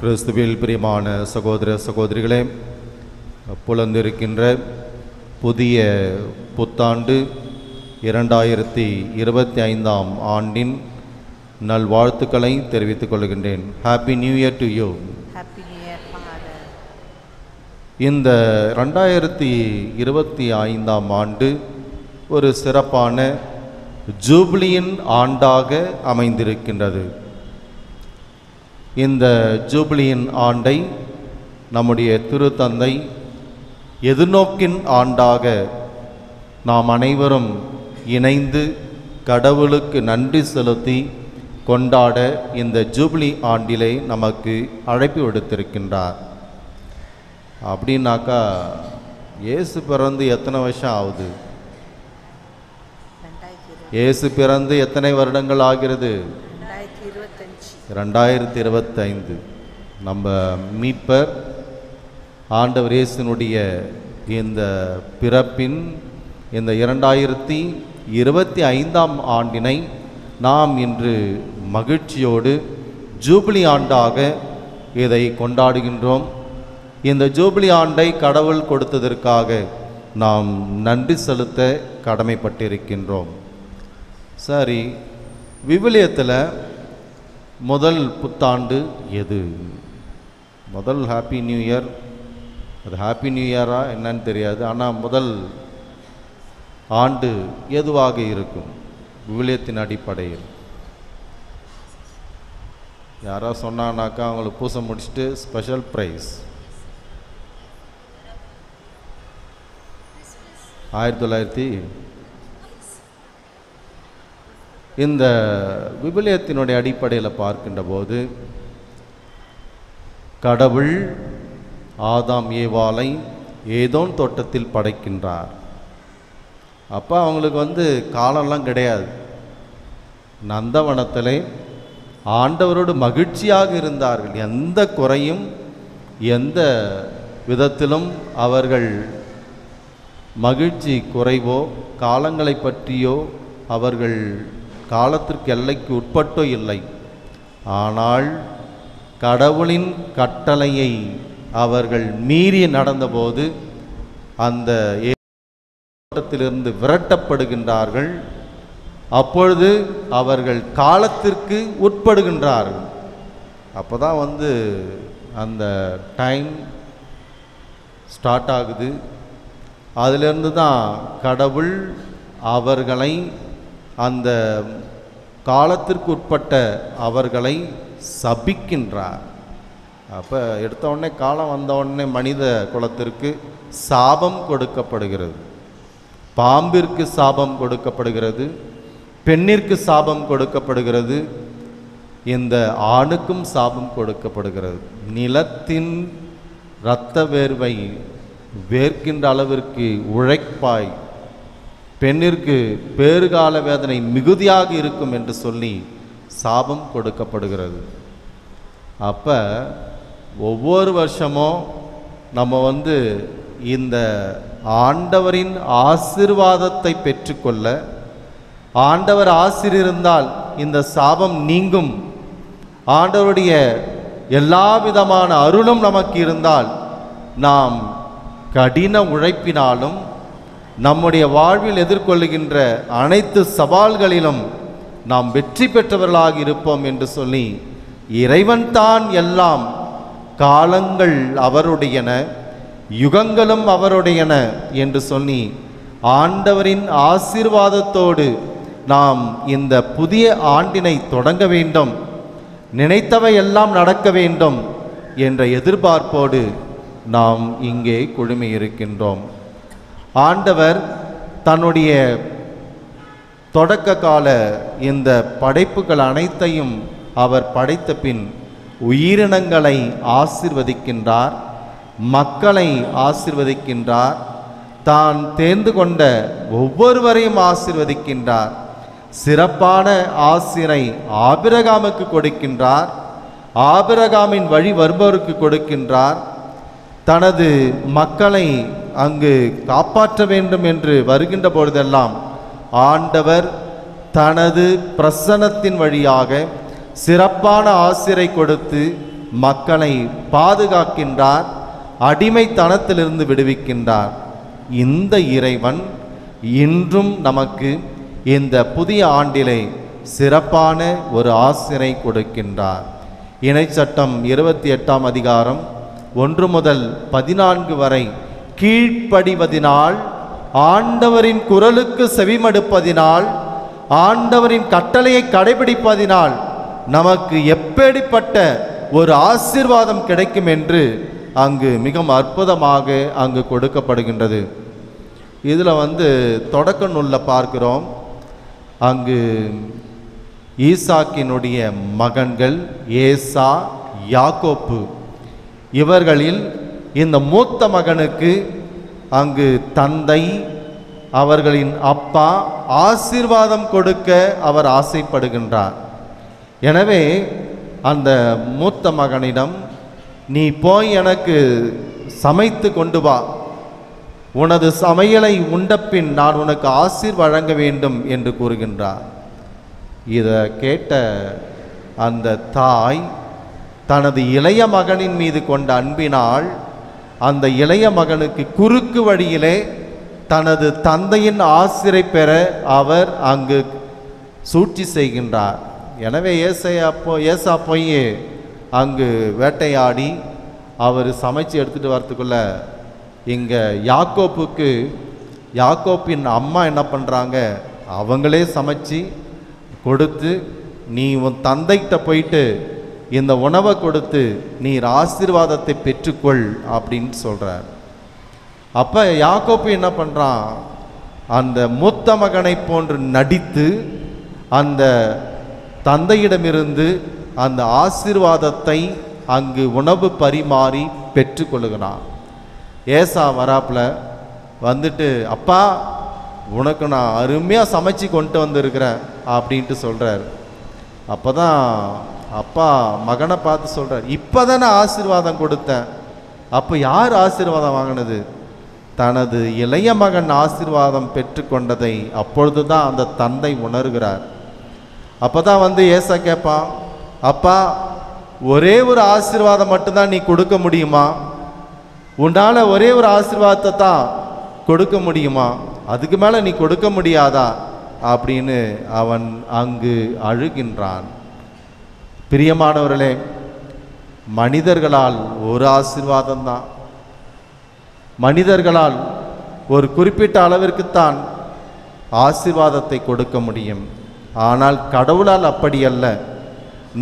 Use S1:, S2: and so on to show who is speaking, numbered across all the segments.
S1: கிறிஸ்துவில் பிரியமான சகோதர சகோதரிகளே, புலந்திருக்கின்ற புதிய புத்தாண்டு 2025 ஆண்டின் நல்வாழ்த்துக்களை தெரிவித்துக் கொள்கின்றேன். Happy new year to you. இந்த 2025 ஆண்டு ஒரு சிறப்பான ஜூபிலியின் ஆண்டாக அமைந்திருக்கின்றது. இந்த ஜூபிலியின் ஆண்டை நம்முடைய திருத்தந்தை எதிர்நோக்கின் ஆண்டாக நாம் அனைவரும் இணைந்து கடவுளுக்கு நன்றி செலுத்தி கொண்டாட இந்த ஜூபிலி ஆண்டிலே நமக்கு அழைப்பு விடுத்திருக்கின்றார். அப்படின்னாக்கா இயேசு பிறந்து எத்தனை வருஷம் ஆகுது? இயேசு பிறந்து எத்தனை வருடங்கள் ஆகிறது? 2025. நம்ம மீட்பர் ஆண்டவர் இயேசுனுடைய இந்த பிறப்பின் இந்த 2025 ஆண்டினை நாம் இன்று மகிழ்ச்சியோடு ஜூபிலி ஆண்டாக இதை கொண்டாடுகின்றோம். இந்த ஜூபிலி ஆண்டை கடவுள் கொடுத்ததற்காக நாம் நன்றி செலுத்த கடமைப்பட்டிருக்கின்றோம். சரி, விவிலியத்தில் முதல் புத்தாண்டு எது? முதல் ஹாப்பி நியூ இயர், அது ஹாப்பி நியூ இயரா என்னன்னு தெரியாது. ஆனால் முதல் ஆண்டு எதுவாக இருக்கும் விவிலியத்தின் அடிப்படையில்? யாரா சொன்னானாக்கா அவங்களுக்கு பூசை முடிச்சுட்டு ஸ்பெஷல் ப்ரைஸ் 1900. இந்த விவிலியத்தினுடைய அடிப்படையில் பார்க்கின்ற போது கடவுள் ஆதாம் ஏவாளை ஏதோன் தோட்டத்தில் படைக்கின்றார். அப்போ அவங்களுக்கு காலம்லாம் கிடையாது. நந்தவனத்திலே ஆண்டவரோடு மகிழ்ச்சியாக இருந்தார்கள். எந்த குறையும் எந்த விதத்திலும் அவர்கள் மகிழ்ச்சி குறைவோ காலங்களை பற்றியோ அவர்கள் காலத்திற்கு எல்லைக்கு உட்பட்டோ இல்லை. ஆனால் கடவுளின் கட்டளையை அவர்கள் மீறி நடந்தபோது அந்த தோட்டத்திலிருந்து விரட்டப்படுகின்றார்கள். அப்பொழுது அவர்கள் காலத்திற்கு உட்படுகின்றார்கள். அப்போ தான் அந்த டைம் ஸ்டார்ட் ஆகுது. அதிலிருந்து தான் கடவுள் அவர்களை அந்த காலத்திற்கு உட்பட்ட அவர்களை சபிக்கின்றார். அப்போ எடுத்த உடனே காலம் வந்த உடனே மனித குலத்திற்கு சாபம் கொடுக்கப்படுகிறது. பாம்பிற்கு சாபம் கொடுக்கப்படுகிறது, பெண்ணிற்கு சாபம் கொடுக்கப்படுகிறது, இந்த ஆணுக்கும் சாபம் கொடுக்கப்படுகிறது. நிலத்தின் இரத்த வேர்வை வேர்க்கின்ற அளவிற்கு உழைப்பாய், பெண்ணிற்கு பேறுகால வேதனை மிகுதியாக இருக்கும் என்று சொல்லி சாபம் கொடுக்கப்படுகிறது. அப்போ ஒவ்வொரு வருஷமும் நம்ம இந்த ஆண்டவரின் ஆசீர்வாதத்தை பெற்றுக்கொள்ள, ஆண்டவர் ஆசீர்வதித்தால் இந்த சாபம் நீங்கும், ஆண்டவருடைய எல்லா விதமான அருளும் நமக்கு இருந்தால் நாம் கடின உழைப்பினாலும் நம்முடைய வாழ்வில் எதிர்கொள்ளுகின்ற அனைத்து சவால்களிலும் நாம் வெற்றி பெற்றவர்களாக இருப்போம் என்று சொல்லி, இறைவன் தான் எல்லாம், காலங்கள் அவருடையன, யுகங்களும் அவருடையன என்று சொல்லி ஆண்டவரின் ஆசீர்வாதத்தோடு நாம் இந்த புதிய ஆண்டினை தொடங்க வேண்டும், நினைத்தவை எல்லாம் நடக்க வேண்டும் என்ற எதிர்பார்ப்போடு நாம் இங்கே குழுமி இருக்கின்றோம். ஆண்டவர் தன்னுடைய தொடக்க கால இந்த படைப்புகள் அனைத்தையும் அவர் படைத்த பின் உயிரினங்களை ஆசீர்வதிக்கின்றார், மக்களை ஆசீர்வதிக்கின்றார், தான் தேர்ந்து கொண்ட ஒவ்வொருவரையும் ஆசீர்வதிக்கின்றார். சிறப்பான ஆசிரை ஆபிரகாமுக்கு கொடுக்கின்றார், ஆபிரகாமின் வழி வருபவருக்கு கொடுக்கின்றார். தனது மக்களை அங்கு காப்பாற்ற வேண்டும் என்று வருகின்ற பொழுதெல்லாம் ஆண்டவர் தனது பிரசன்னத்தின் வழியாக சிறப்பான ஆசிரை கொடுத்து மக்களை பாதுகாக்கின்றார், அடிமைத்தனத்திலிருந்து விடுவிக்கின்றார். இந்த இறைவன் இன்றும் நமக்கு இந்த புதிய ஆண்டிலே சிறப்பான ஒரு ஆசிரை கொடுக்கின்றார். இணைச்சட்டம் 28ஆம் அதிகாரம் 1 முதல் 14 வரை கீழ்ப்படிவதினால், ஆண்டவரின் குரலுக்கு செவிமடுப்பதினால், ஆண்டவரின் கட்டளையை கடைபிடிப்பதினால் நமக்கு எப்படிப்பட்ட ஒரு ஆசீர்வாதம் கிடைக்கும் என்று அங்கு மிகவும் அற்புதமாக அங்கு கொடுக்கப்படுகின்றது. இதில் தொடக்க நூலில் பார்க்கிறோம், அங்கு ஈசாக்கினுடைய மகன்கள் ஏசா, யாக்கோப்பு, இவர்களில் இந்த மூத்த மகனுக்கு அங்கு தந்தை, அவர்களின் அப்பா ஆசீர்வாதம் கொடுக்க அவர் ஆசைப்படுகின்றார். எனவே அந்த மூத்த மகனிடம், நீ போய் எனக்கு சமைத்து கொண்டு வா, உனது சமையலை உண்டபின் நான் உனக்கு ஆசீர் வழங்க வேண்டும் என்று கூறுகின்றார். இதை கேட்ட அந்த தாய் தனது இளைய மகனின் மீது கொண்ட அன்பினால் அந்த இளைய மகனுக்கு குறுக்கு வழியிலே தனது தந்தையின் ஆசிரை பெற அவர் அங்கு சூழ்ச்சி செய்கின்றார். எனவே ஏசா போய் அங்கு வேட்டையாடி அவர் சமைச்சு எடுத்துகிட்டு வரத்துக்குள்ள இங்கே யாக்கோப்பின் அம்மா என்ன பண்ணுறாங்க, அவங்களே சமைச்சு கொடுத்து, நீ உன் தந்தைகிட்ட போயிட்டு இந்த உணவை கொடுத்து நீர் ஆசீர்வாதத்தை பெற்றுக்கொள் அப்படின்னு சொல்கிறார். அப்போ யாக்கோப்பு என்ன பண்ணுறான், அந்த மூத்த மகனை போன்று நடித்து அந்த தந்தையிடமிருந்து அந்த ஆசீர்வாதத்தை அங்கு உணவு பரிமாறி பெற்றுக்கொள்ளுகிறான். ஏசா வராப்பில் வந்துட்டு, அப்பா உனக்கு நான் அருமையாக சமைச்சு கொண்டு வந்திருக்கிறேன் அப்படின்ட்டு சொல்கிறார். அப்போ தான் அப்பா மகனை பார்த்து சொல்கிறார், இப்போ தானே ஆசீர்வாதம் கொடுத்தேன். அப்போ யார் ஆசீர்வாதம் வாங்கினது? தனது இளைய மகன் ஆசீர்வாதம் பெற்றுக்கொண்டதை அப்பொழுது தான் அந்த தந்தை உணர்கிறார். அப்போ தான் ஏசா கேட்பான், அப்பா ஒரே ஒரு ஆசீர்வாதம் மட்டும்தான் நீ கொடுக்க முடியுமா? உன்னால் ஒரே ஒரு ஆசீர்வாதத்தை தான் கொடுக்க முடியுமா? அதுக்கு மேலே நீ கொடுக்க முடியாதா அப்படின்னு அவன் அங்கு அழுகின்றான். பிரியமானவர்களே, மனிதர்களால் ஒரு ஆசீர்வாதம் தான், மனிதர்களால் ஒரு குறிப்பிட்ட அளவிற்குத்தான் ஆசீர்வாதத்தை கொடுக்க முடியும். ஆனால் கடவுளால் அப்படி அல்ல.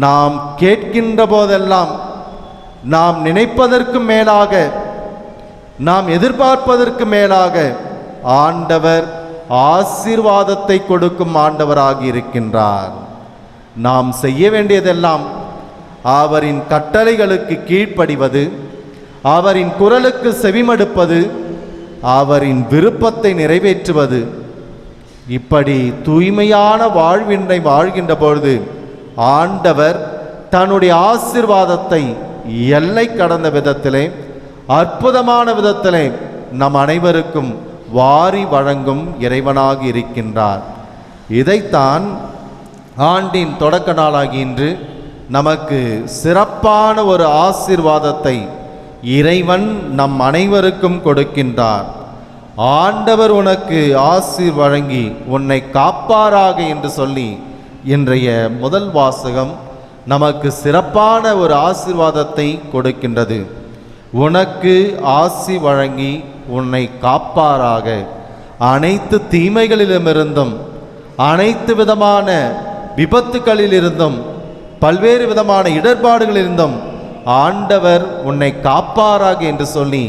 S1: நாம் கேட்கின்ற போதெல்லாம், நாம் நினைப்பதற்கு மேலாக, நாம் எதிர்பார்ப்பதற்கு மேலாக ஆண்டவர் ஆசீர்வாதத்தை கொடுக்கும் ஆண்டவராக இருக்கின்றார். நாம் செய்ய வேண்டியதெல்லாம் அவரின் கட்டளைகளுக்கு கீழ்ப்படிவது, அவரின் குரலுக்கு செவிமடுப்பது, அவரின் விருப்பத்தை நிறைவேற்றுவது. இப்படி தூய்மையான வாழ்வினை வாழ்கின்ற பொழுது ஆண்டவர் தன்னுடைய ஆசீர்வாதத்தை எல்லை கடந்த விதத்திலே, அற்புதமான விதத்திலே நம் அனைவருக்கும் வாரி வழங்கும் இறைவனாக இருக்கின்றார். இதைத்தான் ஆண்டின் தொடக்க நாளாகி இன்று நமக்கு சிறப்பான ஒரு ஆசீர்வாதத்தை இறைவன் நம் அனைவருக்கும் கொடுக்கின்றார். ஆண்டவர் உனக்கு ஆசீர் வழங்கி உன்னை காப்பாராக என்று சொல்லி இன்றைய முதல் வாசகம் நமக்கு சிறப்பான ஒரு ஆசீர்வாதத்தை கொடுக்கின்றது. உனக்கு ஆசி வழங்கி உன்னை காப்பாராக, அனைத்து தீமைகளிலுமிருந்தும், அனைத்து விதமான விபத்துக்களிலிருந்தும், பல்வேறு விதமான இடர்பாடுகளிலிருந்தும் ஆண்டவர் உன்னை காப்பாராக என்று சொல்லி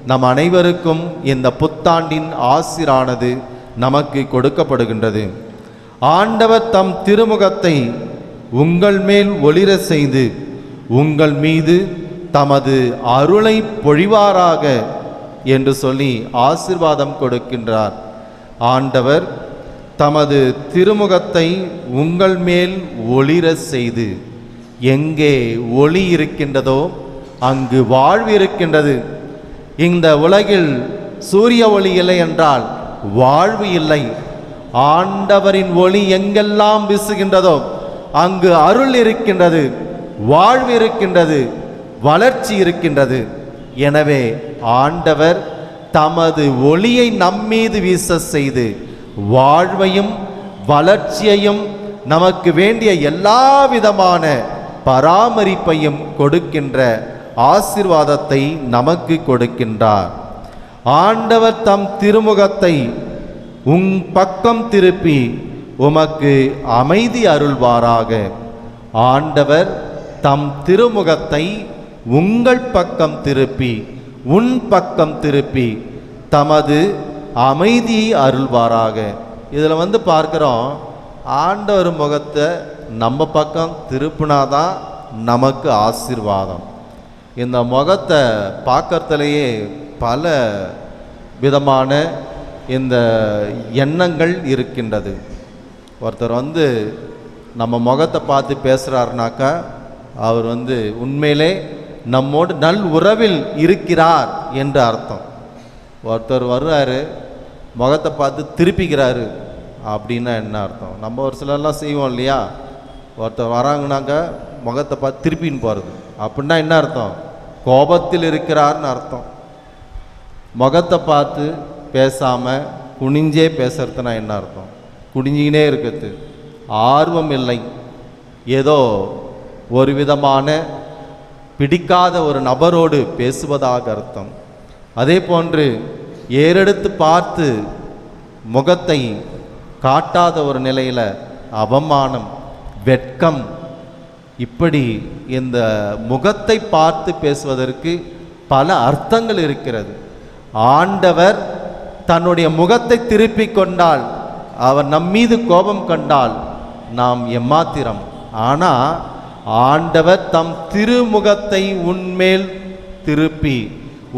S1: நம் அனைவருக்கும் இந்த புத்தாண்டின் ஆசிரானது நமக்கு கொடுக்கப்படுகின்றது. ஆண்டவர் தம் திருமுகத்தை உங்கள் மேல் ஒளிர செய்து உங்கள் மீது தமது அருளை பொழிவாராக என்று சொல்லி ஆசீர்வாதம் கொடுக்கின்றார். ஆண்டவர் தமது திருமுகத்தை உங்கள் மேல் ஒளிர செய்து, எங்கே ஒளி இருக்கின்றதோ அங்கு வாழ்வு இருக்கின்றது. இந்த உலகில் சூரிய ஒளி இல்லை என்றால் வாழ்வு இல்லை. ஆண்டவரின் ஒளி எங்கெல்லாம் வீசுகின்றதோ அங்கு அருள் இருக்கின்றது, வாழ்வு இருக்கின்றது, வளர்ச்சி இருக்கின்றது. எனவே ஆண்டவர் தமது ஒளியை நம்மீது வீச செய்து வாழ்வையும் வளர்ச்சியையும் நமக்கு வேண்டிய எல்லா விதமான பராமரிப்பையும் கொடுக்கின்ற ஆசீர்வாதத்தை நமக்கு கொடுக்கின்றார். ஆண்டவர் தம் திருமுகத்தை உன் பக்கம் திருப்பி உமக்கு அமைதி அருள்வாராக. ஆண்டவர் தம் திருமுகத்தை உங்கள் பக்கம் திருப்பி உன் பக்கம் திருப்பி தமது அமைதியை அருள்வாராக. இதில் பார்க்குறோம், ஆண்டவர் முகத்தை நம்ம பக்கம் திருப்பினாதான் நமக்கு ஆசீர்வாதம். இந்த முகத்தை பார்க்கறதுலேயே பல விதமான இந்த எண்ணங்கள் இருக்கின்றது. ஒருத்தர் நம்ம முகத்தை பார்த்து பேசுகிறாருனாக்கா அவர் உண்மையிலே நம்மோடு நல் உறவில் இருக்கிறார் என்று அர்த்தம். ஒருத்தர் வர்றாரு, முகத்தை பார்த்து திருப்பிக்கிறாரு அப்படின்னா என்ன அர்த்தம்? நம்ம ஒரு சிலர்லாம் செய்வோம் இல்லையா? ஒருத்தர் வராங்கனாக்கா முகத்தை பார்த்து திருப்பின்னு போகிறது அப்படின்னா என்ன அர்த்தம்? கோபத்தில் இருக்கிறார்னு அர்த்தம். முகத்தை பார்த்து பேசாமல் குனிஞ்சே பேசுறதுனா என்ன அர்த்தம்? குனிஞ்சிக்கினே இருக்கிறது, ஆர்வம் இல்லை, ஏதோ ஒரு விதமான பிடிக்காத ஒரு நபரோடு பேசுவதாக அர்த்தம். அதே போன்று ஏறெடுத்து பார்த்து முகத்தை காட்டாத ஒரு நிலையில் அவமானம், வெட்கம், இப்படி இந்த முகத்தை பார்த்து பேசுவதற்கு பல அர்த்தங்கள் இருக்கிறது. ஆண்டவர் தன்னுடைய முகத்தை திருப்பி கொண்டால், அவர் நம்மீது கோபம் கண்டால் நாம் எம்மாத்திரம். ஆனால் ஆண்டவர் தம் திருமுகத்தை உன்மேல் திருப்பி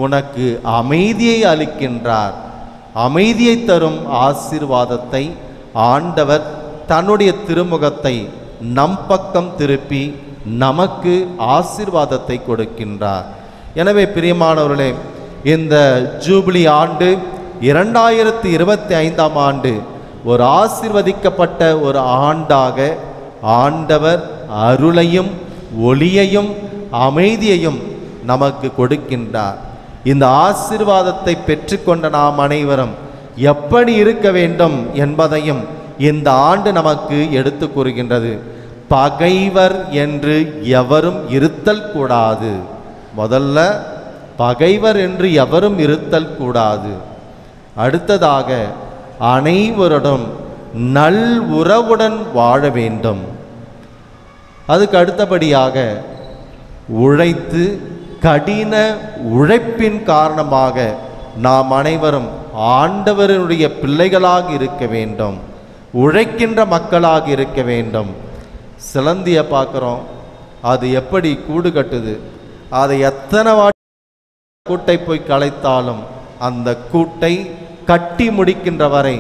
S1: உனக்கு அமைதியை அளிக்கின்றார். அமைதியை தரும் ஆசீர்வாதத்தை ஆண்டவர் தன்னுடைய திருமுகத்தை நம் பக்கம் திருப்பி நமக்கு ஆசீர்வாதத்தை கொடுக்கின்றார். எனவே பிரியமானவர்களே, இந்த ஜூபிலி ஆண்டு 2025ஆம் ஆண்டு ஒரு ஆசீர்வதிக்கப்பட்ட ஒரு ஆண்டாக ஆண்டவர் அருளையும் ஒளியையும் அமைதியையும் நமக்கு கொடுக்கின்றார். இந்த ஆசீர்வாதத்தை பெற்றுக்கொண்ட நாம் அனைவரும் எப்படி இருக்க வேண்டும் என்பதையும் இந்த ஆண்டு நமக்கு எடுத்து கூறுகின்றது. பகைவர் என்று எவரும் இருத்தல் கூடாது. முதல்ல பகைவர் என்று எவரும் இருத்தல் கூடாது. அடுத்ததாக அனைவருடன் நல் உறவுடன் வாழ வேண்டும். அதுக்கு அடுத்தபடியாக உழைத்து கடின உழைப்பின் காரணமாக நாம் அனைவரும் ஆண்டவருடைய பிள்ளைகளாக இருக்க வேண்டும், உழைக்கின்ற மக்களாக இருக்க வேண்டும். சிலந்தியை பார்க்குறோம், அது எப்படி கூடு கட்டுது, அதை எத்தனை கூட்டை போய் கலைத்தாலும் அந்த கூட்டை கட்டி முடிக்கின்ற வரை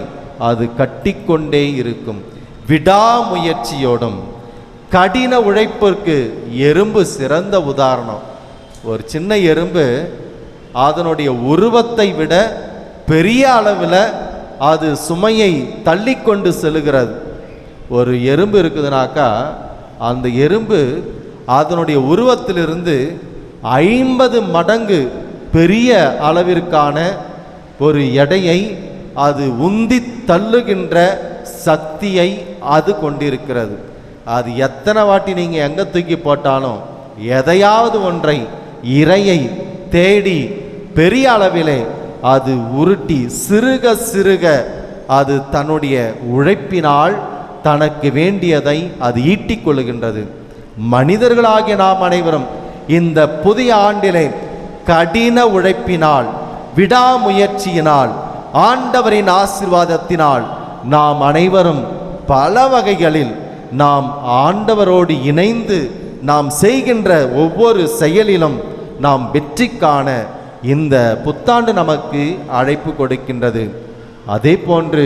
S1: அது கட்டிக்கொண்டே இருக்கும். விடாமுயற்சியோடும் கடின உழைப்பிற்கு எறும்பு சிறந்த உதாரணம். ஒரு சின்ன எறும்பு அதனுடைய உருவத்தை விட பெரிய அளவில் அது சுமையை தள்ளி கொண்டு செல்கிறது. ஒரு எறும்பு இருக்குதுனாக்கா அந்த எறும்பு அதனுடைய உருவத்திலிருந்து 50 மடங்கு பெரிய அளவிற்கான ஒரு எடையை அது உந்தி தள்ளுகின்ற சக்தியை அது கொண்டிருக்கிறது. அது எத்தனை வாட்டி நீங்கள் எங்கே தூக்கி போட்டாலும் எதையாவது ஒன்றை இரையை தேடி பெரிய அளவிலே அது உருட்டி சிறுக சிறுக அது தன்னுடைய உழைப்பினால் தனக்கு வேண்டியதை அது ஈட்டிக் கொள்ளுகின்றது. மனிதர்களாகிய நாம் அனைவரும் இந்த புதிய ஆண்டிலே கடின உழைப்பினால் விடாமுயற்சியினால் ஆண்டவரின் ஆசீர்வாதத்தினால் நாம் அனைவரும் பல வகைகளில் நாம் ஆண்டவரோடு இணைந்து நாம் செய்கின்ற ஒவ்வொரு செயலிலும் நாம் வெற்றி காண இந்த புத்தாண்டு நமக்கு அழைப்பு கொடுக்கின்றது. அதே போன்று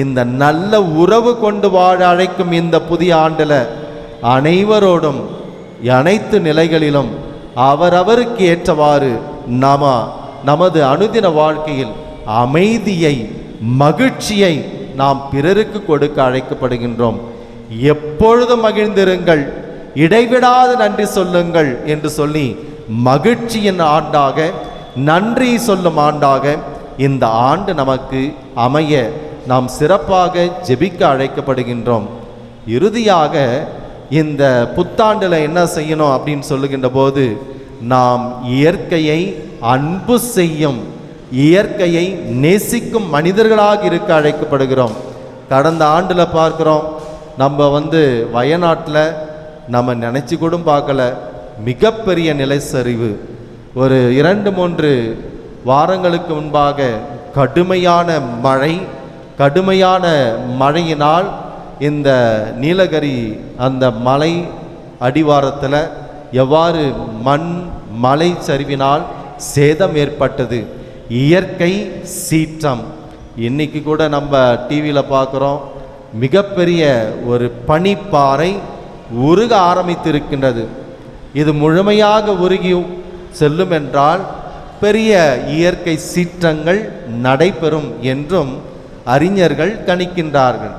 S1: இந்த நல்ல உறவு கொண்டு வாழ அழைக்கும் இந்த புதிய ஆண்டில் அனைவரோடும் அனைத்து நிலைகளிலும் அவரவருக்கு ஏற்றவாறு நமது அனுதின வாழ்க்கையில் அமைதியை மகிழ்ச்சியை நாம் பிறருக்கு கொடுக்க அழைக்கப்படுகின்றோம். எப்பொழுதும் மகிழ்ந்திருங்கள், இடைவிடாது நன்றி சொல்லுங்கள் என்று சொல்லி மகிழ்ச்சியின் ஆண்டாக, நன்றி சொல்லும் ஆண்டாக இந்த ஆண்டு நமக்கு அமைய நாம் சிறப்பாக ஜெபிக்க அழைக்கப்படுகின்றோம். இறுதியாக இந்த புத்தாண்டில் என்ன செய்யணும் அப்படின்னு சொல்லுகின்ற போது, நாம் இயற்கையை அன்பு செய்யும், இயற்கையை நேசிக்கும் மனிதர்களாக இருக்க அழைக்கப்படுகிறோம். கடந்த ஆண்டில் பார்க்குறோம், நம்ம வயநாட்டில் நம்ம நினச்சி கூட பார்க்கல, மிகப்பெரிய நிலச்சரிவு. ஒரு 2-3 வாரங்களுக்கு முன்பாக கடுமையான மழையினால் இந்த நீலகிரி அந்த மலை அடிவாரத்தில் எவ்வாறு மலை சரிவினால் சேதம் ஏற்பட்டது, இயற்கை சீற்றம். இன்னைக்கு கூட நம்ம டிவியில் பார்க்குறோம், மிகப்பெரிய ஒரு பனிப்பாறை உருக ஆரம்பித்திருக்கின்றது. இது முழுமையாக உருகி செல்லும் என்றால் பெரிய இயற்கை சீற்றங்கள் நடைபெறும் என்றும் அறிஞர்கள் கணிக்கின்றார்கள்.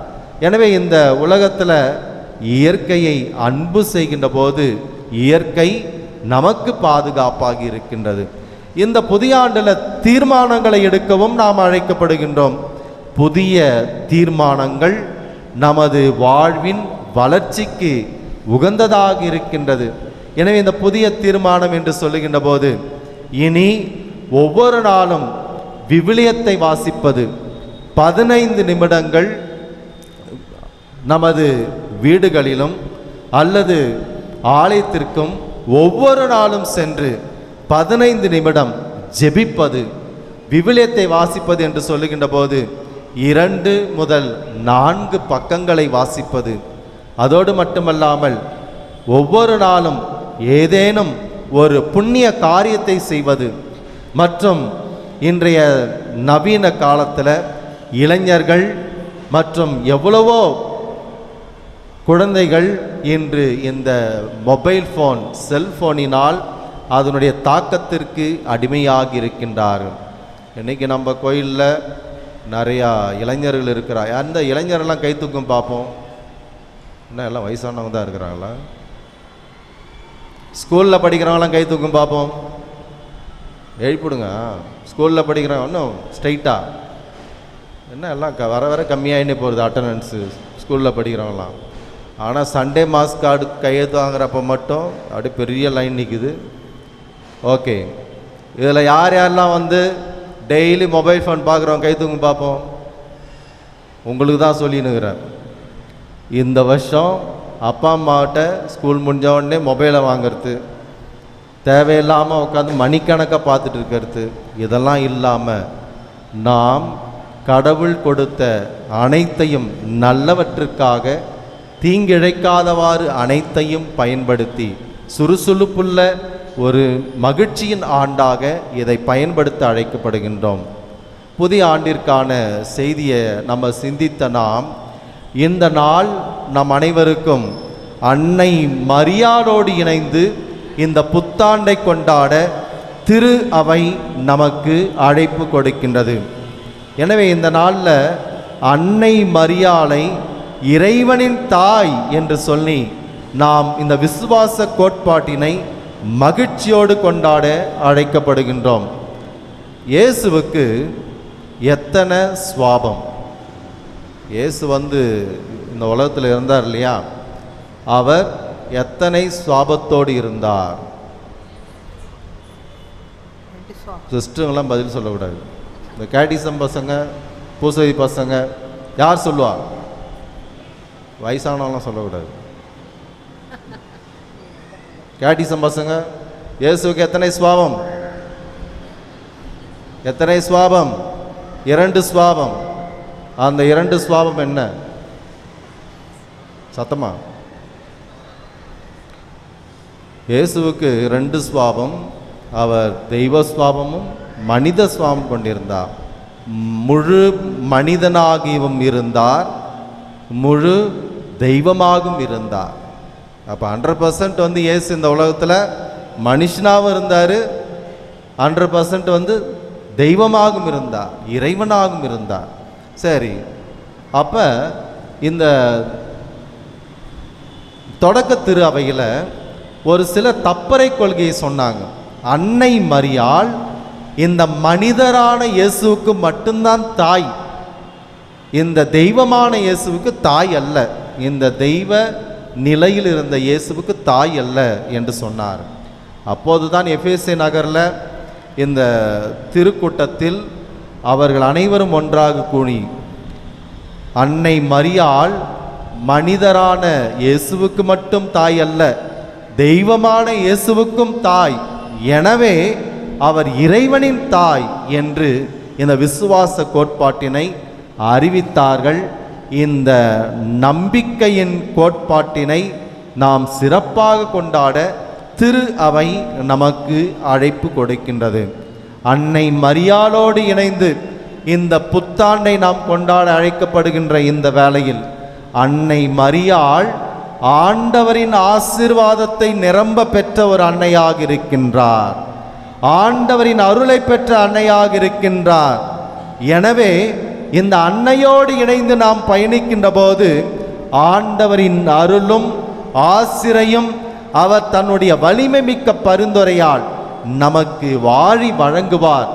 S1: எனவே இந்த உலகத்தில் இயற்கையை அன்பு செய்கின்ற போது இயற்கை நமக்கு பாதுகாப்பாக இருக்கின்றது. இந்த புதிய ஆண்டில் தீர்மானங்களை எடுக்கவும் நாம் அழைக்கப்படுகின்றோம். புதிய தீர்மானங்கள் நமது வாழ்வின் வளர்ச்சிக்கு உகந்ததாக இருக்கின்றது. எனவே இந்த புதிய தீர்மானம் என்று சொல்லுகின்ற போது, இனி ஒவ்வொரு நாளும் விவிலியத்தை வாசிப்பது, 15 நிமிடங்கள் நமது வீடுகளிலும் அல்லது ஆலயத்திற்கும் ஒவ்வொரு நாளும் சென்று 15 நிமிடம் ஜெபிப்பது, விவிலியத்தை வாசிப்பது என்று சொல்லுகின்ற போது 2 முதல் 4 பக்கங்களை வாசிப்பது. அதோடு மட்டுமல்லாமல் ஒவ்வொரு நாளும் ஏதேனும் ஒரு புண்ணிய காரியத்தை செய்வது. மற்றும் இன்றைய நவீன காலத்தில் இளைஞர்கள் மற்றும் எவ்வளவோ குழந்தைகள் இன்று இந்த மொபைல் ஃபோன், செல்ஃபோனினால் அதனுடைய தாக்கத்திற்கு அடிமையாகி இருக்கின்றார்கள். இன்றைக்கி நம்ம கோயிலில் நிறையா இளைஞர்கள் இருக்கிறார். அந்த இளைஞரெல்லாம் கை தூக்கும் பார்ப்போம். என்ன எல்லாம் வயசானவங்க தான் இருக்கிறாங்களா? ஸ்கூலில் படிக்கிறவங்களாம் கை தூக்கும் பார்ப்போம். எழுப்பிடுங்க. ஸ்கூலில் படிக்கிறவங்க இன்னும் ஸ்ட்ரைட்டாக என்ன எல்லாம் வர கம்மியாகினே போகிறது அட்டண்டன்ஸு ஸ்கூலில் படிக்கிறவங்களாம். ஆனால் சண்டே மாஸ் கார்டு கையெழுத்து வாங்குறப்ப மட்டும் அப்படி பெரிய லைன் நிற்குது. ஓகே, இதில் யாரெல்லாம் டெய்லி மொபைல் ஃபோன் பார்க்குறவங்க கை தூக்கும் பார்ப்போம். உங்களுக்கு தான் சொல்லினுக்கிறேன். இந்த வருஷம் அப்பா அம்மாட்ட ஸ்கூல் முடிஞ்ச உடனே மொபைலை வாங்கிறது, தேவையில்லாமல் உட்காந்து மணிக்கணக்காக பார்த்துட்டு இருக்கிறது, இதெல்லாம் இல்லாமல் நாம் கடவுள் கொடுத்த அனைத்தையும் நல்லவற்றுக்காக தீங்கிழைக்காதவாறு அனைத்தையும் பயன்படுத்தி சுறுசுறுப்புள்ள ஒரு மகிழ்ச்சியின் ஆண்டாக இதை பயன்படுத்த அழைக்கப்படுகின்றோம். புதிய ஆண்டிற்கான செய்தியை நம்ம சிந்தித்த நாம், இந்த நாள் நம் அனைவருக்கும் அன்னை மரியாளோடு இணைந்து இந்த புத்தாண்டை கொண்டாட திரு அவை நமக்கு அழைப்பு கொடுக்கின்றது. எனவே இந்த நாளில் அன்னை மரியாளை இறைவனின் தாய் என்று சொல்லி நாம் இந்த விசுவாச கோட்பாட்டினை மகிழ்ச்சியோடு கொண்டாட அழைக்கப்படுகின்றோம். இயேசுவுக்கு எத்தனை சுவாபம்! இயேசு இந்த உலகத்தில் இருந்தார் இல்லையா? அவர் எத்தனை சுவாபத்தோடு இருந்தார்? சிஸ்டருங்கெல்லாம் பதில் சொல்லக்கூடாது. இந்த கேட்டிசம் பசங்க, பூசதி பசங்க யார் சொல்லுவா? வயசானவங்களாம் சொல்லக்கூடாது. கேட்டிசம் பசங்க, இயேசுக்கு எத்தனை சுவாபம்? எத்தனை சுவாபம்? 2 சுவாபம். அந்த 2 சுவாபம் என்ன? சத்தமா? இயேசுவுக்கு 2 சுவாபம். அவர் தெய்வ சுவாபமும் மனித சுவாபம் கொண்டிருந்தார். முழு மனிதனாகவும் இருந்தார், முழு தெய்வமாகவும் இருந்தார். அப்போ 100% இயேசு இந்த உலகத்தில் மனுஷனாகவும் இருந்தார், 100% தெய்வமாகவும் இருந்தார், இறைவனாகவும் இருந்தார். சரி, அப்போ இந்த தொடக்க திரு அவையில் ஒரு சில தப்பறை கொள்கையை சொன்னாங்க. அன்னை மரியாள் இந்த மனிதரான இயேசுவுக்கு மட்டும்தான் தாய், இந்த தெய்வமான இயேசுவுக்கு தாய் அல்ல, இந்த தெய்வ நிலையில் இருந்த இயேசுவுக்கு தாய் அல்ல என்று சொன்னார். அப்போதுதான் எபேசு நகரில் இந்த திருக்கூட்டத்தில் அவர்கள் அனைவரும் ஒன்றாக கூடி அன்னை மரியாள் மனிதரான இயேசுவுக்கு மட்டும் தாய் அல்ல, தெய்வமான இயேசுவுக்கும் தாய், எனவே அவர் இறைவனின் தாய் என்று இந்த விசுவாச கோட்பாட்டினை அறிவித்தார்கள். இந்த நம்பிக்கையின் கோட்பாட்டினை நாம் சிறப்பாக கொண்டாட திரு அவை நமக்கு அழைப்பு கொடுக்கின்றது. அன்னை மரியாளோடு இணைந்து இந்த புத்தாண்டை நாம் கொண்டாட அழைக்கப்படுகின்ற இந்த வேளையில் அன்னை மரியாள் ஆண்டவரின் ஆசீர்வாதத்தை நிரம்ப பெற்ற ஒரு அன்னையாக இருக்கின்றார், ஆண்டவரின் அருளை பெற்ற அன்னையாக இருக்கின்றார். எனவே இந்த அன்னையோடு இணைந்து நாம் பயணிக்கின்ற போது ஆண்டவரின் அருளும் ஆசிரையும் அவர் தன்னுடைய வலிமை மிக்க பரிந்துரையால் நமக்கு வாழி வழங்குவார்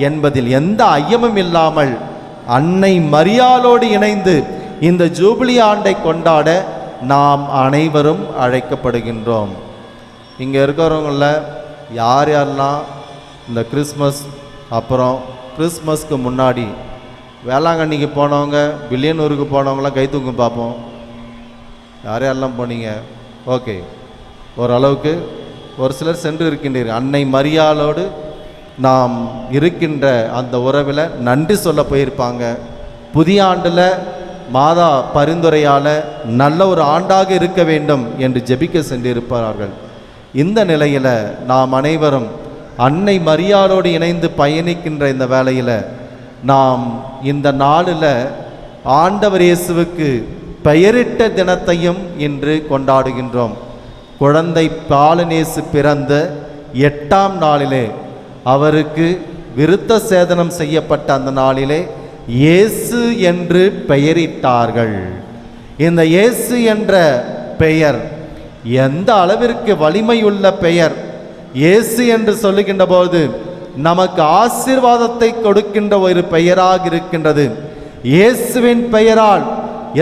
S1: என்பதில் எந்த ஐயமும் இல்லாமல் அன்னை மரியாளோடு இணைந்து இந்த ஜூபிலி ஆண்டை கொண்டாட நாம் அனைவரும் அழைக்கப்படுகின்றோம். இங்கே இருக்கிறவங்கள யார் யாரெல்லாம் இந்த கிறிஸ்மஸ் அப்புறம் கிறிஸ்மஸ்க்கு முன்னாடி வேளாங்கண்ணிக்கு போனவங்க, வில்லியனூருக்கு போனவங்களாம் கை தூக்கும் பார்ப்போம். யார் யாரெல்லாம் போனீங்க? ஓகே, ஓரளவுக்கு ஒரு சிலர் சென்று இருக்கின்றீர்கள். அன்னை மரியாளோடு நாம் இருக்கின்ற அந்த உறவில் நன்றி சொல்ல போயிருப்பாங்க. புதிய ஆண்டில் மாதா பரிந்துரையால் நல்ல ஒரு ஆண்டாக இருக்க வேண்டும் என்று ஜெபிக்க சென்றிருப்பார்கள். இந்த நிலையில் நாம் அனைவரும் அன்னை மரியாளோடு இணைந்து பயணிக்கின்ற இந்த வேளையில் நாம் இந்த நாளில் ஆண்டவர் இயேசுவுக்கு பெயரிட்ட தினத்தையும் இன்று கொண்டாடுகின்றோம். குழந்தை பாலனேசு பிறந்த 8ஆம் நாளிலே அவருக்கு விருத்த சேதனம் செய்யப்பட்ட அந்த நாளிலே இயேசு என்று பெயரிட்டார்கள். இந்த இயேசு என்ற பெயர் எந்த அளவிற்கு வலிமையுள்ள பெயர்! இயேசு என்று சொல்லுகின்ற போது நமக்கு ஆசீர்வாதத்தை கொடுக்கின்ற ஒரு பெயராக இருக்கின்றது. இயேசுவின் பெயரால்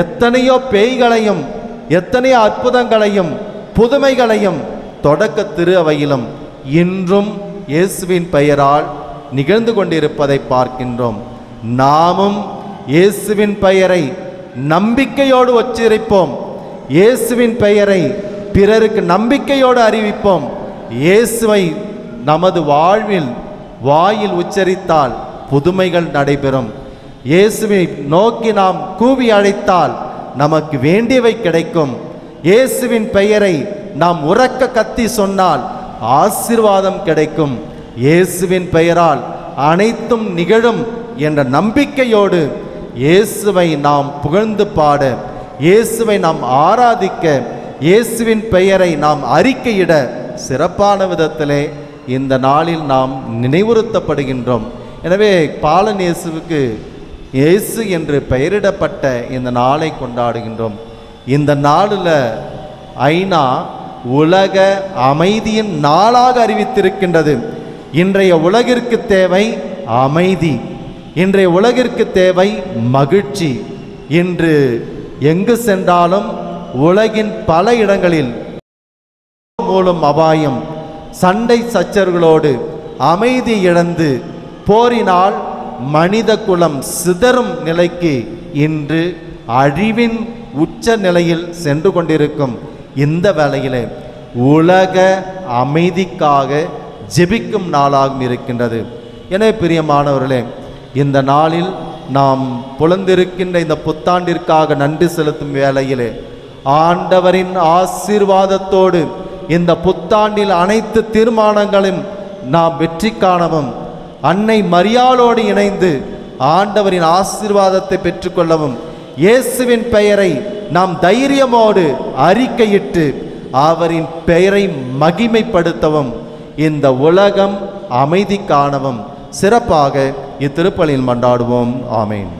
S1: எத்தனையோ பேய்களையும் எத்தனையோ அற்புதங்களையும் புதுமைகளையும் தொடக்க திரு அவையிலும் இன்றும் இயேசுவின் பெயரால் நிகழ்ந்து கொண்டிருப்பதை பார்க்கின்றோம். நாமும் இயேசுவின் பெயரை நம்பிக்கையோடு உச்சரிப்போம். இயேசுவின் பெயரை பிறருக்கு நம்பிக்கையோடு அறிவிப்போம். இயேசுவை நமது வாயில் உச்சரித்தால் புதுமைகள் நடைபெறும். இயேசுவை நோக்கி நாம் கூவி அழைத்தால் நமக்கு வேண்டியவை கிடைக்கும். இயேசுவின் பெயரை நாம் உரக்க கத்தி சொன்னால் ஆசீர்வாதம் கிடைக்கும். இயேசுவின் பெயரால் அனைத்தும் நிகழும் என்ற நம்பிக்கையோடு இயேசுவை நாம் புகழ்ந்து பாட, இயேசுவை நாம் ஆராதிக்க, இயேசுவின் பெயரை நாம் அறிக்கையிட சிறப்பான விதத்திலே இந்த நாளில் நாம் நினைவுறுத்தப்படுகின்றோம். எனவே பாலன் இயேசுவுக்கு இயேசு என்று பெயரிடப்பட்ட இந்த நாளை கொண்டாடுகின்றோம். இந்த நாளில் ஐநா உலக அமைதியின் நாளாக அறிவித்திருக்கின்றது. இன்றைய உலகிற்கு தேவை அமைதி, இன்றைய உலகிற்கு தேவை மகிழ்ச்சி. இன்று எங்கு சென்றாலும் உலகின் பல இடங்களில் மூலம் அபாயம், சண்டை சச்சரவுகளோடு அமைதி இழந்து போரினால் மனித குலம் சிதறும் நிலைக்கு இன்று அழிவின் உச்ச நிலையில் சென்று கொண்டிருக்கும் இந்த வேளையிலே உலக அமைதிக்காக ஜெபிக்கும் நாளாகவும் இருக்கின்றது. எனவே பிரியமானவர்களே, இந்த நாளில் நாம் புலந்திருக்கின்ற இந்த புத்தாண்டிற்காக நன்றி செலுத்தும் வேளையிலே ஆண்டவரின் ஆசீர்வாதத்தோடு இந்த புத்தாண்டில் அனைத்து தீர்மானங்களும் நாம் வெற்றி காணவும், அன்னை மரியாளோடு இணைந்து ஆண்டவரின் ஆசீர்வாதத்தை பெற்றுக்கொள்ளவும், இயேசுவின் பெயரை நாம் தைரியமோடு அறிக்கையிட்டு அவரின் பெயரை மகிமைப்படுத்தவும், இந்த உலகம் அமைதி காணவும் சிறப்பாக இத்திருப்பலியில் மன்றாடுவோம். ஆமேன்.